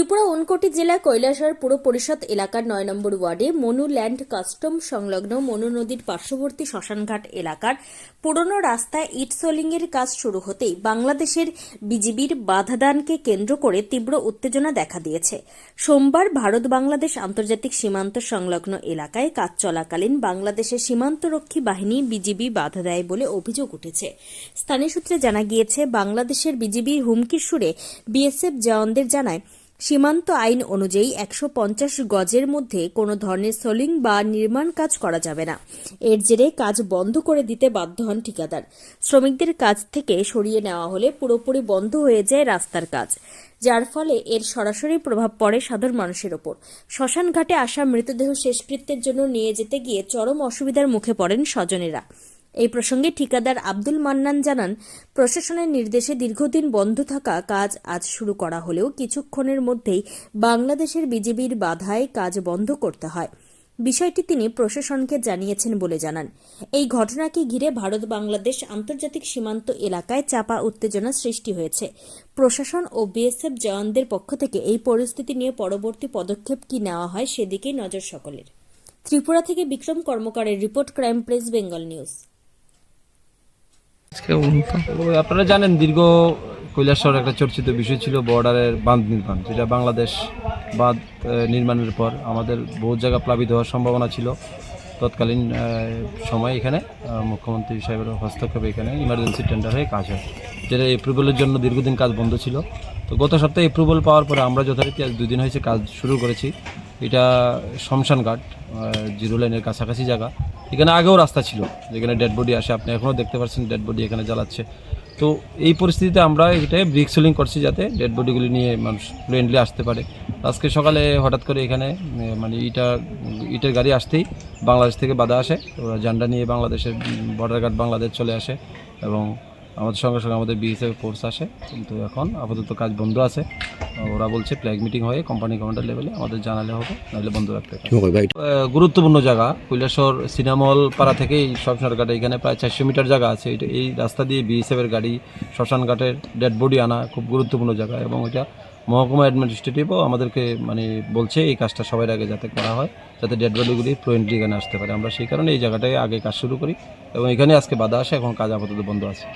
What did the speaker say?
ত্রিপুরা ঊনকোটি জেলা কৈলাসহর পুর পরিষদ এলাকার ৯ নম্বর ওয়ার্ডে মনু ল্যান্ড কাস্টম সংলগ্ন মনু নদীর পার্শ্ববর্তী শ্মশানঘাট এলাকার পুরনো রাস্তায় ইট সোলিংয়ের কাজ শুরু হতেই বাংলাদেশের বিজিবির বাধাদানকে কেন্দ্র করে তীব্র উত্তেজনা দেখা দিয়েছে। সোমবার ভারত বাংলাদেশ আন্তর্জাতিক সীমান্ত সংলগ্ন এলাকায় কাজ চলাকালীন বাংলাদেশের সীমান্তরক্ষী বাহিনী বিজিবি বাধা দেয় বলে অভিযোগ উঠেছে। স্থানীয় সূত্রে জানা গিয়েছে, বাংলাদেশের বিজিবির হুমকির সুরে বিএসএফ জওয়ানদের জানায়, সীমান্ত আইন অনুযায়ী ১৫০ গজের মধ্যে কোনো ধরনের সোলিং বা নির্মাণ কাজ করা যাবে না। এর জেরে কাজ বন্ধ করে দিতে বাধ্য হন ঠিকাদার। শ্রমিকদের কাজ থেকে সরিয়ে নেওয়া হলে পুরোপুরি বন্ধ হয়ে যায় রাস্তার কাজ, যার ফলে এর সরাসরি প্রভাব পড়ে সাধারণ মানুষের ওপর। শ্মশানঘাটে আসা মৃতদেহ শেষকৃত্যের জন্য নিয়ে যেতে গিয়ে চরম অসুবিধার মুখে পড়েন স্বজনেরা। এই প্রসঙ্গে ঠিকাদার আব্দুল মান্নান জানান, প্রশাসনের নির্দেশে দীর্ঘদিন বন্ধ থাকা কাজ আজ শুরু করা হলেও কিছুক্ষণের মধ্যেই বাংলাদেশের বিজিবির বাধায় কাজ বন্ধ করতে হয়। বিষয়টি তিনি প্রশাসনকে জানিয়েছেন বলে জানান। এই ঘটনাকে ঘিরে ভারত বাংলাদেশ আন্তর্জাতিক সীমান্ত এলাকায় চাপা উত্তেজনা সৃষ্টি হয়েছে। প্রশাসন ও বিএসএফ জওয়ানদের পক্ষ থেকে এই পরিস্থিতি নিয়ে পরবর্তী পদক্ষেপ কি নেওয়া হয় সেদিকেই নজর সকলের। ত্রিপুরা থেকে বিক্রম কর্মকারের report, crime press Bengal news. আপনারা জানেন, দীর্ঘ কৈলাসহর একটা চর্চিত বিষয় ছিল বর্ডারের বাঁধ নির্মাণ, যেটা বাংলাদেশ বাঁধ নির্মাণের পর আমাদের বহু জায়গা প্লাবিত হওয়ার সম্ভাবনা ছিল। তৎকালীন সময় এখানে মুখ্যমন্ত্রী সাহেবের হস্তক্ষেপে এখানে ইমার্জেন্সি টেন্ডার হয়ে কাজ হয়, যেটা এপ্রুভালের জন্য দীর্ঘদিন কাজ বন্ধ ছিল। তো গত সপ্তাহে এপ্রুভাল পাওয়ার পরে আমরা যথারীতি আজ 2 দিন হয়েছে কাজ শুরু করেছি। এটা শ্মশানঘাট, জিরো লাইনের কাছাকাছি জায়গা। এখানে আগেও রাস্তা ছিল, যেখানে ডেড বডি আসে, আপনি এখনও দেখতে পাচ্ছেন ডেড বডি এখানে জ্বালাচ্ছে। তো এই পরিস্থিতিতে আমরা এটা ব্রিক সোলিং করছি, যাতে ডেড বডিগুলি নিয়ে মানুষ ফ্লুয়েন্টলি আসতে পারে। আজকে সকালে হঠাৎ করে এখানে মানে ইটের গাড়ি আসতেই বাংলাদেশ থেকে বাধা আসে। ওরা ঝান্ডা নিয়ে বাংলাদেশের বর্ডার গার্ড বাংলাদেশ চলে আসে এবং আমাদের সঙ্গে সঙ্গে আমাদের বিএসএফ ফোর্স আসে। কিন্তু এখন আপাতত কাজ বন্ধ আছে। ওরা বলছে ফ্ল্যাগ মিটিং হয়ে কোম্পানি কমান্ডার লেভেলে আমাদের জানালে হবে, নাহলে বন্ধ রাখতে হবে। গুরুত্বপূর্ণ জায়গা কৈলাসহর সিনেমল পাড়া থেকে এই শ্মশানঘাটে এখানে প্রায় 400 মিটার জায়গা আছে। এই রাস্তা দিয়ে বিএসএফের গাড়ি শ্মশানঘাটের ডেড বডি আনা খুব গুরুত্বপূর্ণ জায়গা, এবং এটা মহকুমা অ্যাডমিনিস্ট্রেটিভও আমাদেরকে বলছে এই কাজটা সবার আগে যাতে করা হয়, যাতে ডেড বডিগুলি ফ্লুয়েন্টলি এখানে আসতে পারে। আমরা সেই কারণে এই জায়গাটায় আগে কাজ শুরু করি এবং এখানে আজকে বাধা আসে, এখন কাজ আপাতত বন্ধ আছে।